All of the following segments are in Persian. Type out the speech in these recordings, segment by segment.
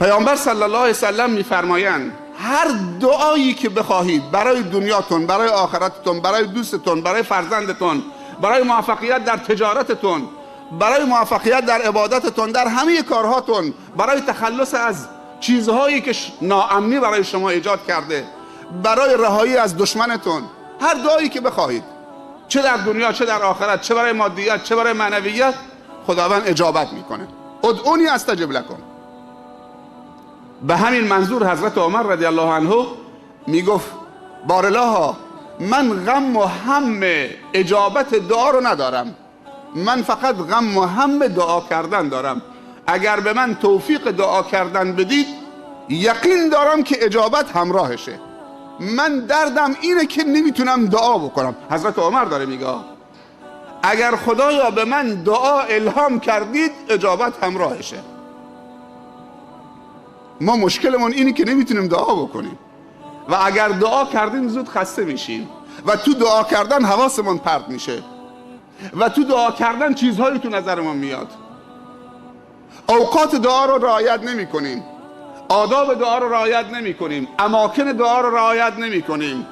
پیامبر صلی الله علیه وسلم میفرمایند هر دعایی که بخواهید برای دنیاتون، برای آخرتتون، برای دوستتون، برای فرزندتون، برای موفقیت در تجارتتون، برای موفقیت در عبادتتون، در همه کارهاتون، برای تخلص از چیزهایی که ناامنی برای شما ایجاد کرده، برای رهایی از دشمنتون، هر دعایی که بخواهید، چه در دنیا چه در آخرت، چه برای مادیت چه برای معنویت، خداوند اجابت میکنه. ادعونی استجب لکم. به همین منظور حضرت عمر رضی الله عنه میگفت بارالله، من غم و هم اجابت دعا رو ندارم، من فقط غم و هم دعا کردن دارم. اگر به من توفیق دعا کردن بدید، یقین دارم که اجابت همراهشه. من دردم اینه که نمیتونم دعا بکنم. حضرت عمر داره میگه اگر خدایا به من دعا الهام کردید، اجابت همراهشه. ما مشکلمون اینه که نمیتونیم دعا بکنیم و اگر دعا کردیم زود خسته میشیم و تو دعا کردن حواسمون پرت میشه و تو دعا کردن چیزهایی تو نظرمون میاد. اوقات دعا رو رعایت نمی کنیم، آداب دعا رو رعایت نمی کنیم، اماکن دعا رو رعایت نمی کنیم،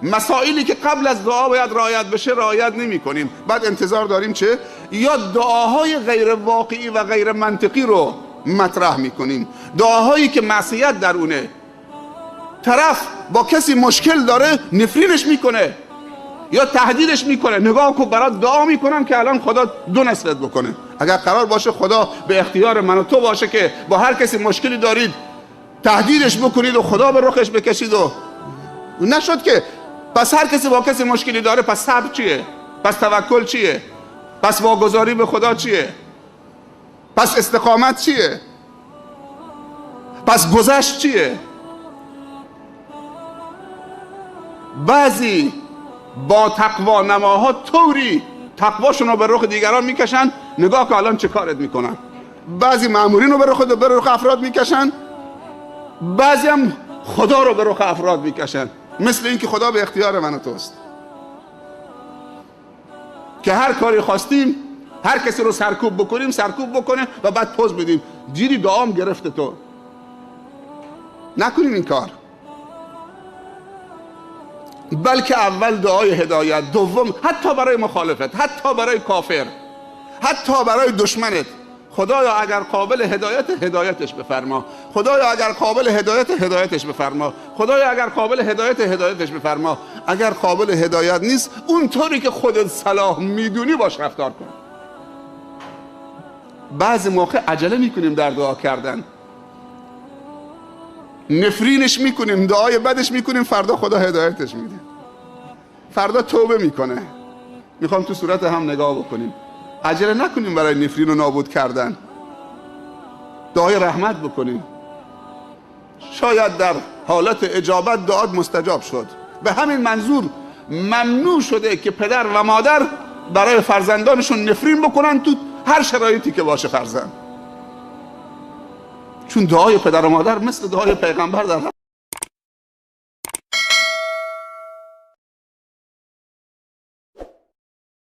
مسائلی که قبل از دعا باید رعایت بشه رعایت نمی کنیم. بعد انتظار داریم چه؟ یا دعاهای غیر واقعی و غیر منطقی رو مطرح می کنیم، دعاهایی که معصیت در اونه. طرف با کسی مشکل داره نفرینش میکنه یا تهدیدش میکنه، نگاه کن برات دعا میکنم که الان خدا دو نصرت بکنه. اگر قرار باشه خدا به اختیار من و تو باشه که با هر کسی مشکلی دارید تهدیدش بکنید و خدا به رخش بکشید و نشد که، پس هر کسی با کسی مشکلی داره، پس صبر چیه؟ پس توکل چیه؟ پس واگذاری به خدا چیه؟ پس استقامت چیه؟ پس گذشت چیه؟ بعضی با تقوا نماها طوری تقواشون رو به رخ دیگران میکشن، نگاه که الان چه کارت میکنن. بعضی مامورین رو به رخ افراد میکشن، بعضی هم خدا رو به رخ افراد میکشن، مثل این که خدا به اختیار من و توست که هر کاری خواستیم هر کسی رو سرکوب بکنیم سرکوب بکنه و بعد پوز بدیم دیدی دعام گرفته. تو نکنیم این کار، بلکه اول دعای هدایت، دوم حتی برای مخالفت، حتی برای کافر، حتی برای دشمنت، خدایا اگر قابل هدایت هدایتش بفرما، خدایا اگر قابل هدایت هدایتش بفرما، خدایا اگر قابل هدایت هدایتش بفرما، اگر قابل هدایت نیست اونطوری که خودت صلاح میدونی باش رفتار کن. بعضی موقع عجله میکنیم در دعا کردن، نفرینش میکنیم، دعای بدش میکنیم، فردا خدا هدایتش میده، فردا توبه میکنه. میخوام تو صورت هم نگاه بکنیم، عجله نکنیم برای نفرین و نابود کردن، دعای رحمت بکنیم. شاید در حالت اجابت دعات مستجاب شد. به همین منظور ممنوع شده که پدر و مادر برای فرزندانشون نفرین بکنن تو هر شرایطی که باشه فرزند، چون دعای پدر و مادر مثل دعای پیغمبر در